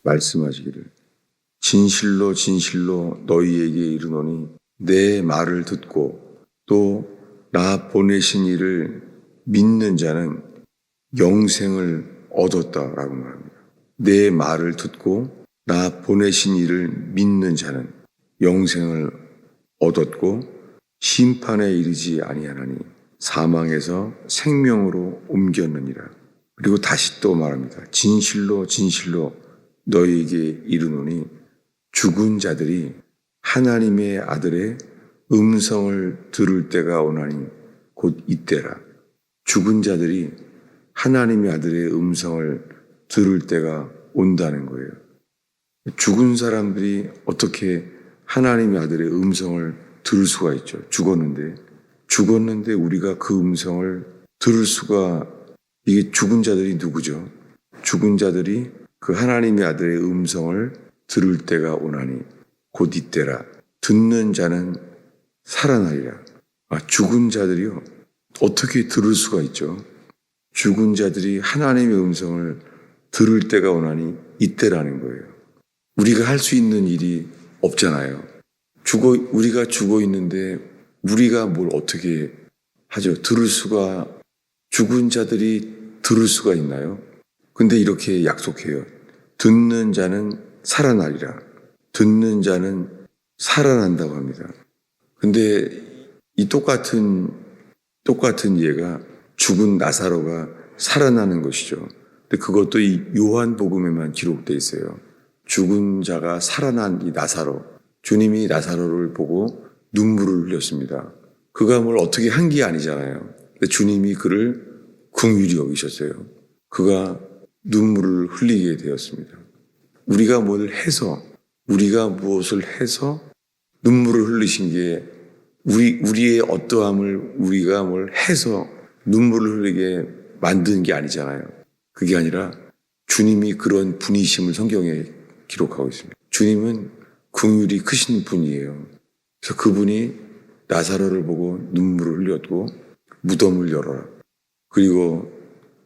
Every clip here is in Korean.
말씀하시기를 진실로 진실로 너희에게 이르노니 내 말을 듣고 또 나 보내신 이를 믿는 자는 영생을 얻었다라고 말합니다. 내 말을 듣고 나 보내신 이를 믿는 자는 영생을 얻었고 심판에 이르지 아니하나니 사망에서 생명으로 옮겼느니라. 그리고 다시 또 말합니다. 진실로 진실로 너희에게 이르노니 죽은 자들이 하나님의 아들의 음성을 들을 때가 오나니 곧 이때라. 죽은 자들이 하나님의 아들의 음성을 들을 때가 온다는 거예요. 죽은 사람들이 어떻게 하나님의 아들의 음성을 들을 수가 있죠. 죽었는데 우리가 그 음성을 들을 수가, 이게 죽은 자들이 누구죠? 죽은 자들이 그 하나님의 아들의 음성을 들을 때가 오나니 곧 이때라. 듣는 자는 살아나리라. 죽은 자들이요, 어떻게 들을 수가 있죠? 죽은 자들이 하나님의 음성을 들을 때가 오나니 이때라는 거예요. 우리가 할 수 있는 일이 없잖아요. 우리가 죽어 있는데 우리가 뭘 어떻게 하죠? 죽은 자들이 들을 수가 있나요? 근데 이렇게 약속해요. 듣는 자는 살아나리라. 듣는 자는 살아난다고 합니다. 근데 이 똑같은 예가 죽은 나사로가 살아나는 것이죠. 근데 그것도 이 요한복음에만 기록되어 있어요. 죽은 자가 살아난 이 나사로, 주님이 나사로를 보고 눈물을 흘렸습니다. 그가 뭘 어떻게 한 게 아니잖아요. 근데 주님이 그를 긍휼히 여기셨어요. 그가 눈물을 흘리게 되었습니다. 우리가 무엇을 해서 눈물을 흘리신 게, 우리의 어떠함을 우리가 뭘 해서 눈물을 흘리게 만든 게 아니잖아요. 그게 아니라 주님이 그런 분이심을 성경에 기록하고 있습니다. 주님은 긍휼이 크신 분이에요. 그래서 그분이 나사로를 보고 눈물을 흘렸고 무덤을 열어라. 그리고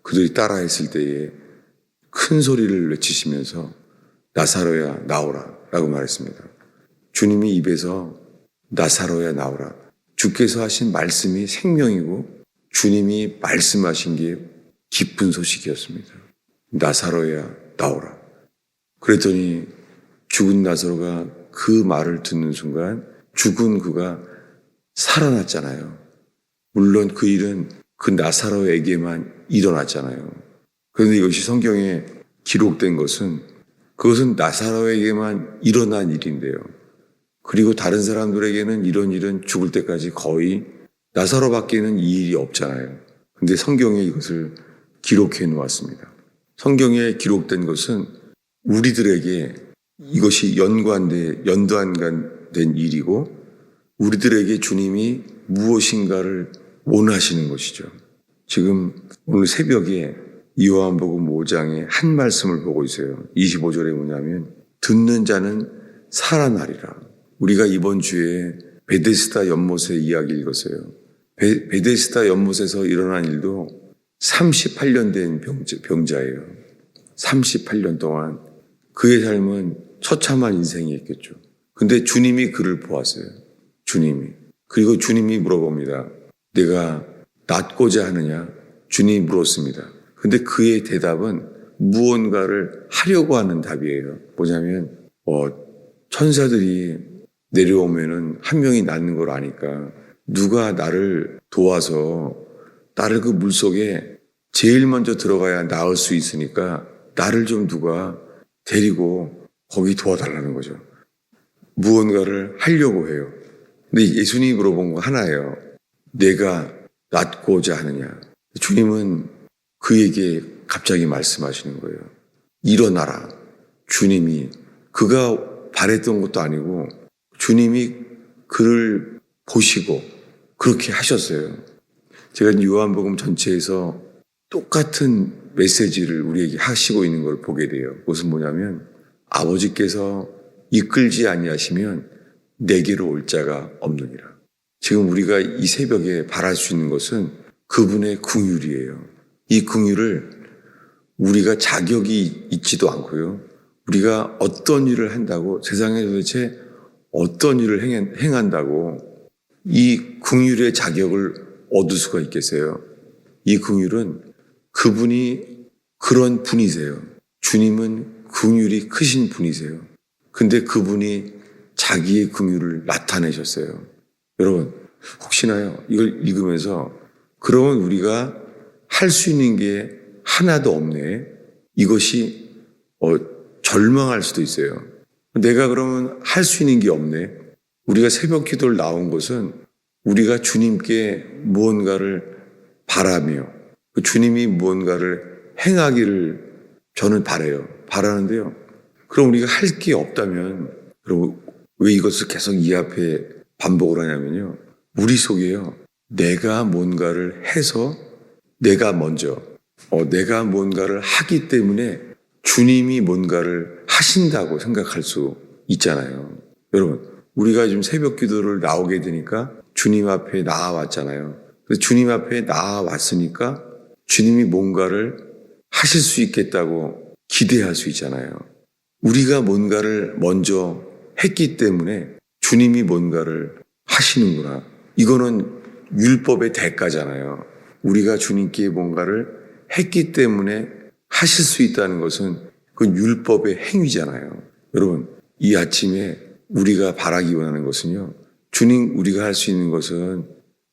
그들이 따라했을 때에 큰 소리를 외치시면서 나사로야 나오라 라고 말했습니다. 주님이 입에서 나사로야 나오라. 주께서 하신 말씀이 생명이고 주님이 말씀하신 게 기쁜 소식이었습니다. 나사로야 나오라. 그랬더니 죽은 나사로가 그 말을 듣는 순간 죽은 그가 살아났잖아요. 물론 그 일은 그 나사로에게만 일어났잖아요. 그런데 이것이 성경에 기록된 그것은 나사로에게만 일어난 일인데요. 그리고 다른 사람들에게는 이런 일은 죽을 때까지 거의 나사로밖에는 이 일이 없잖아요. 근데 성경에 이것을 기록해 놓았습니다. 성경에 기록된 것은 우리들에게 이것이 연관된 일이고 우리들에게 주님이 무엇인가를 원하시는 것이죠. 지금 오늘 새벽에 요한복음 5장의 한 말씀을 보고 있어요. 25절에 뭐냐면 듣는 자는 살아나리라. 우리가 이번 주에 베데스다 연못의 이야기 읽었어요. 베데스다 연못에서 일어난 일도 38년 된 병자예요. 38년 동안 그의 삶은 처참한 인생이었겠죠. 근데 주님이 그를 보았어요. 그리고 주님이 물어봅니다. 내가 낫고자 하느냐? 주님이 물었습니다. 근데 그의 대답은 무언가를 하려고 하는 답이에요. 뭐냐면 천사들이 내려오면은 한 명이 낫는 걸 아니까 누가 나를 도와서 나를 그 물속에 제일 먼저 들어가야 나을 수 있으니까 나를 좀 누가 데리고 거기 도와달라는 거죠. 무언가를 하려고 해요. 근데 예수님이 물어본 거 하나예요. 내가 낫고자 하느냐? 주님은 그에게 갑자기 말씀하시는 거예요. 일어나라. 주님이, 그가 바랬던 것도 아니고 주님이 그를 보시고 그렇게 하셨어요. 제가 요한복음 전체에서 똑같은 메시지를 우리에게 하시고 있는 걸 보게 돼요. 그것은 뭐냐면 아버지께서 이끌지 아니하시면 내게로 올 자가 없느니라. 지금 우리가 이 새벽에 바랄 수 있는 것은 그분의 긍휼이에요. 이 긍휼을 우리가 자격이 있지도 않고요. 우리가 어떤 일을 한다고, 세상에 도대체 어떤 일을 행한다고 이 긍휼의 자격을 얻을 수가 있겠어요? 이 긍휼은 그분이 그런 분이세요. 주님은 긍휼이 크신 분이세요. 근데 그분이 자기의 긍휼을 나타내셨어요. 여러분, 혹시나요? 이걸 읽으면서 그러면 우리가 할 수 있는 게 하나도 없네. 이것이 절망할 수도 있어요. 내가 그러면 할 수 있는 게 없네. 우리가 새벽 기도를 나온 것은 우리가 주님께 무언가를 바라며 주님이 무언가를 행하기를 저는 바라는데요. 그럼 우리가 할 게 없다면, 그럼 왜 이것을 계속 이 앞에 반복을 하냐면요. 우리 속에요. 내가 뭔가를 해서 내가 뭔가를 하기 때문에 주님이 뭔가를 하신다고 생각할 수 있잖아요. 여러분, 우리가 지금 새벽 기도를 나오게 되니까 주님 앞에 나아왔잖아요. 그래서 주님 앞에 나아왔으니까 주님이 뭔가를 하실 수 있겠다고 기대할 수 있잖아요. 우리가 뭔가를 먼저 했기 때문에 주님이 뭔가를 하시는구나. 이거는 율법의 대가잖아요. 우리가 주님께 뭔가를 했기 때문에 하실 수 있다는 것은 그건 율법의 행위잖아요. 여러분, 이 아침에 우리가 바라기 원하는 것은요. 주님, 우리가 할 수 있는 것은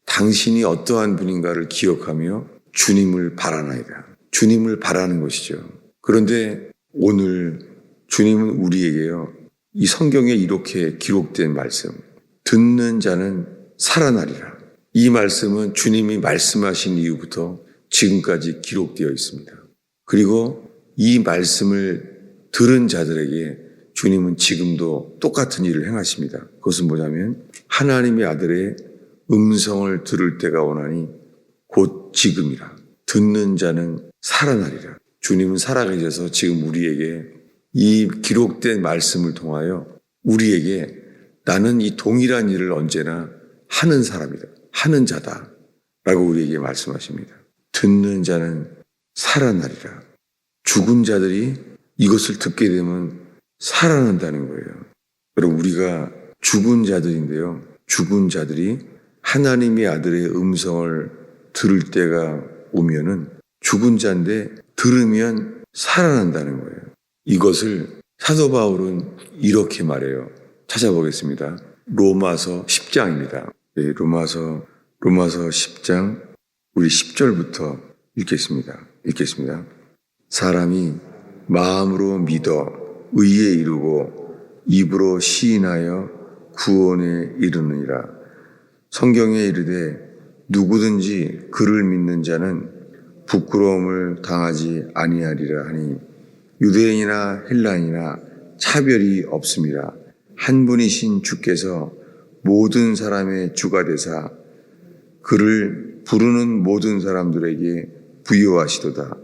당신이 어떠한 분인가를 기억하며 주님을 바라나이다. 주님을 바라는 것이죠. 그런데 오늘 주님은 우리에게요. 이 성경에 이렇게 기록된 말씀, 듣는 자는 살아나리라. 이 말씀은 주님이 말씀하신 이후부터 지금까지 기록되어 있습니다. 그리고 이 말씀을 들은 자들에게 주님은 지금도 똑같은 일을 행하십니다. 그것은 뭐냐면 하나님의 아들의 음성을 들을 때가 오나니 곧 지금이라. 듣는 자는 살아나리라. 주님은 살아계셔서 지금 우리에게 이 기록된 말씀을 통하여 우리에게 나는 이 동일한 일을 언제나 하는 사람이다. 하는 자다. 라고 우리에게 말씀하십니다. 듣는 자는 살아나리라. 죽은 자들이 이것을 듣게 되면 살아난다는 거예요. 여러분, 우리가 죽은 자들인데요. 죽은 자들이 하나님의 아들의 음성을 들을 때가 오면은 죽은 자인데 들으면 살아난다는 거예요. 이것을 사도 바울은 이렇게 말해요. 찾아보겠습니다. 로마서 10장입니다. 네, 로마서 10장 우리 10절부터 읽겠습니다. 사람이 마음으로 믿어 의에 이르고 입으로 시인하여 구원에 이르느니라. 성경에 이르되 누구든지 그를 믿는 자는 부끄러움을 당하지 아니하리라 하니 유대인이나 헬라인이나 차별이 없음이라. 한 분이신 주께서 모든 사람의 주가 되사 그를 부르는 모든 사람들에게 부여하시도다.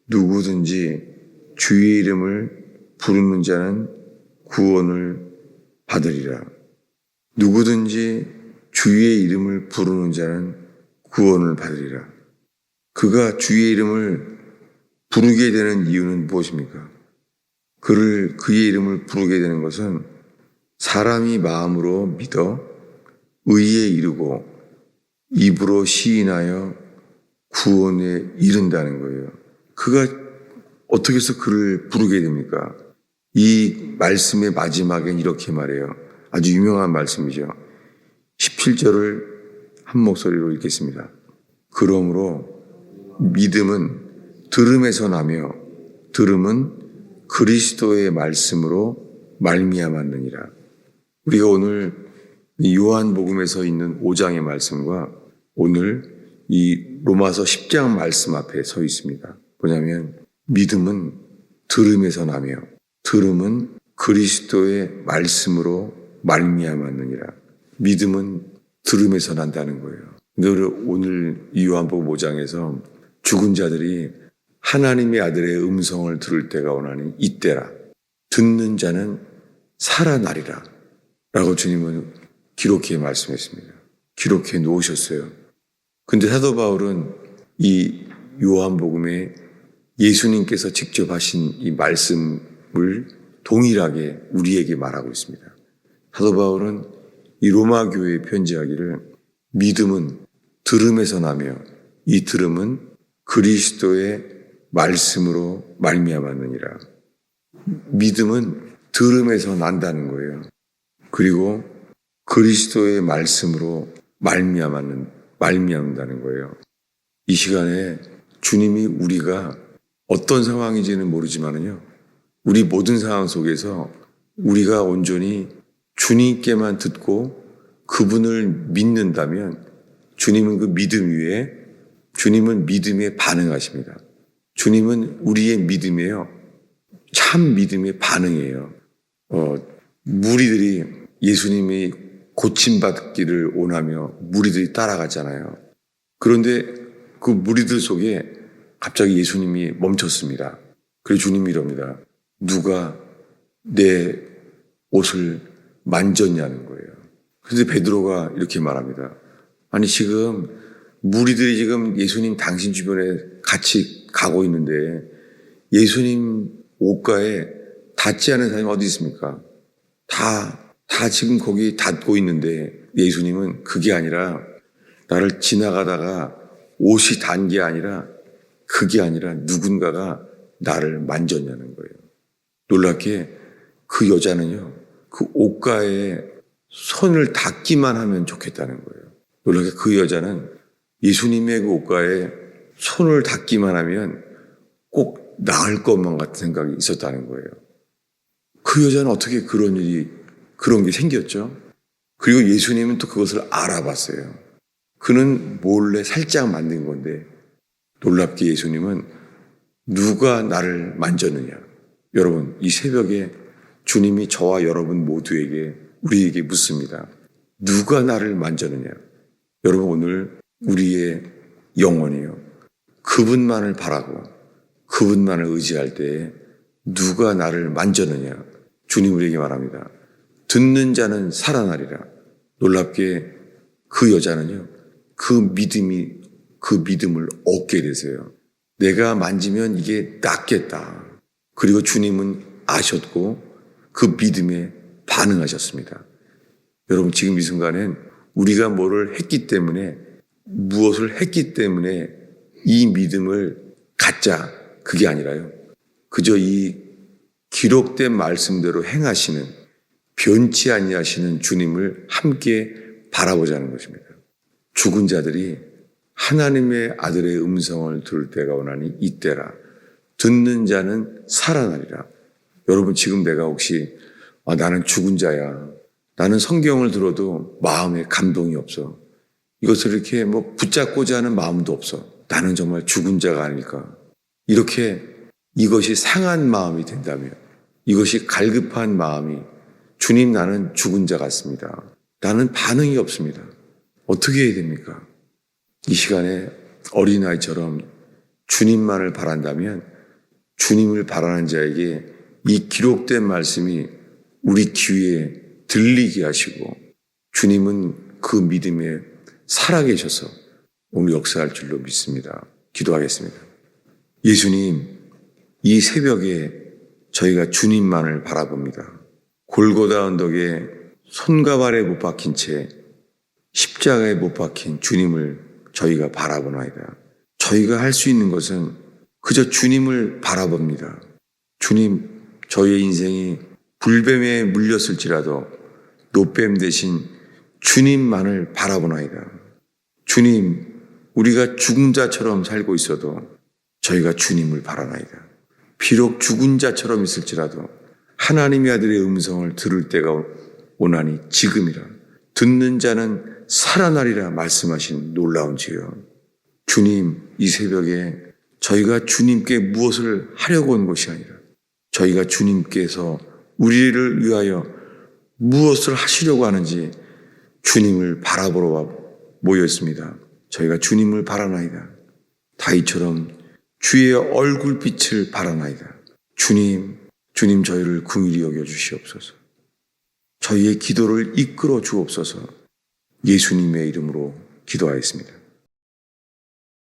누구든지 주의 이름을 부르는 자는 구원을 받으리라. 누구든지 주의 이름을 부르는 자는 구원을 받으리라. 그가 주의 이름을 부르게 되는 이유는 무엇입니까? 그의 이름을 부르게 되는 것은 사람이 마음으로 믿어 의에 이르고 입으로 시인하여 구원에 이른다는 거예요. 그가 어떻게 해서 그를 부르게 됩니까? 이 말씀의 마지막엔 이렇게 말해요. 아주 유명한 말씀이죠. 17절을 한 목소리로 읽겠습니다. 그러므로 믿음은 들음에서 나며 들음은 그리스도의 말씀으로 말미암았느니라. 우리가 오늘 요한복음에서 있는 5장의 말씀과 오늘 이 로마서 10장 말씀 앞에 서 있습니다. 뭐냐면 믿음은 들음에서 나며 들음은 그리스도의 말씀으로 말미암았느니라. 믿음은 들음에서 난다는 거예요. 근데 오늘 이 요한복음 5장에서 죽은 자들이 하나님의 아들의 음성을 들을 때가 오나니 이때라. 듣는 자는 살아나리라. 라고 주님은 기록해 말씀했습니다. 기록해 놓으셨어요. 근데 사도 바울은 이 요한복음에 예수님께서 직접 하신 이 말씀을 동일하게 우리에게 말하고 있습니다. 사도 바울은 이 로마 교회에 편지하기를 믿음은 들음에서 나며 이 들음은 그리스도의 말씀으로 말미암았느니라. 믿음은 들음에서 난다는 거예요. 그리고 그리스도의 말씀으로 말미암는다는 거예요. 이 시간에 주님이 우리가 어떤 상황인지는 모르지만은요, 우리 모든 상황 속에서 우리가 온전히 주님께만 듣고 그분을 믿는다면 주님은 그 믿음 위에, 주님은 믿음에 반응하십니다. 주님은 우리의 믿음이에요. 참 믿음의 반응이에요. 무리들이 예수님이 고침받기를 원하며 무리들이 따라갔잖아요. 그런데 그 무리들 속에 갑자기 예수님이 멈췄습니다. 그래서 주님이 이럽니다. 누가 내 옷을 만졌냐는 거예요. 그래서 베드로가 이렇게 말합니다. 아니 지금 무리들이 지금 예수님 당신 주변에 같이 가고 있는데 예수님 옷가에 닿지 않은 사람이 어디 있습니까? 다 지금 거기 닿고 있는데 예수님은 그게 아니라 나를 지나가다가 옷이 닿은 게 아니라 그게 아니라 누군가가 나를 만졌냐는 거예요. 놀랍게 그 여자는요, 그 옷가에 손을 닿기만 하면 좋겠다는 거예요. 놀랍게 그 여자는 예수님의 그 옷가에 손을 닿기만 하면 꼭 나을 것만 같은 생각이 있었다는 거예요. 그 여자는 어떻게 그런 게 생겼죠? 그리고 예수님은 또 그것을 알아봤어요. 그는 몰래 살짝 만든 건데 놀랍게 예수님은 누가 나를 만졌느냐. 여러분, 이 새벽에 주님이 저와 여러분 모두에게 우리에게 묻습니다. 누가 나를 만졌느냐. 여러분, 오늘 우리의 영혼이요, 그분만을 바라고 그분만을 의지할 때에 누가 나를 만졌느냐. 주님 우리에게 말합니다. 듣는 자는 살아나리라. 놀랍게 그 여자는요, 그 믿음을 얻게 되세요. 내가 만지면 이게 낫겠다. 그리고 주님은 아셨고 그 믿음에 반응하셨습니다. 여러분, 지금 이 순간엔 우리가 무엇을 했기 때문에 이 믿음을 갖자, 그게 아니라요, 그저 이 기록된 말씀대로 행하시는, 변치 아니하시는 주님을 함께 바라보자는 것입니다. 죽은 자들이 하나님의 아들의 음성을 들을 때가 오나니 이때라. 듣는 자는 살아나리라. 여러분, 지금 내가 혹시 나는 죽은 자야, 나는 성경을 들어도 마음에 감동이 없어, 이것을 이렇게 붙잡고자 하는 마음도 없어, 나는 정말 죽은 자가 아닐까, 이렇게 이것이 상한 마음이 된다면, 이것이 갈급한 마음이, 주님 나는 죽은 자 같습니다, 나는 반응이 없습니다, 어떻게 해야 됩니까? 이 시간에 어린아이처럼 주님만을 바란다면 주님을 바라는 자에게 이 기록된 말씀이 우리 귀에 들리게 하시고 주님은 그 믿음에 살아계셔서 오늘 역사할 줄로 믿습니다. 기도하겠습니다. 예수님, 이 새벽에 저희가 주님만을 바라봅니다. 골고다 언덕에 손과 발에 못 박힌 채 십자가에 못 박힌 주님을 저희가 바라보나이다. 저희가 할 수 있는 것은 그저 주님을 바라봅니다. 주님, 저희의 인생이 불뱀에 물렸을지라도 노뱀 대신 주님만을 바라보나이다. 주님, 우리가 죽은 자처럼 살고 있어도 저희가 주님을 바라나이다. 비록 죽은 자처럼 있을지라도 하나님의 아들의 음성을 들을 때가 오나니 지금이라. 듣는 자는 살아나리라 말씀하신 놀라운 지요. 주님, 이 새벽에 저희가 주님께 무엇을 하려고 온 것이 아니라 저희가 주님께서 우리를 위하여 무엇을 하시려고 하는지 주님을 바라보러 모였습니다. 저희가 주님을 바라나이다. 다윗처럼 주의 얼굴빛을 바라나이다. 주님 저희를 긍휼히 여겨 주시옵소서. 저희의 기도를 이끌어 주옵소서. 예수님의 이름으로 기도하였습니다.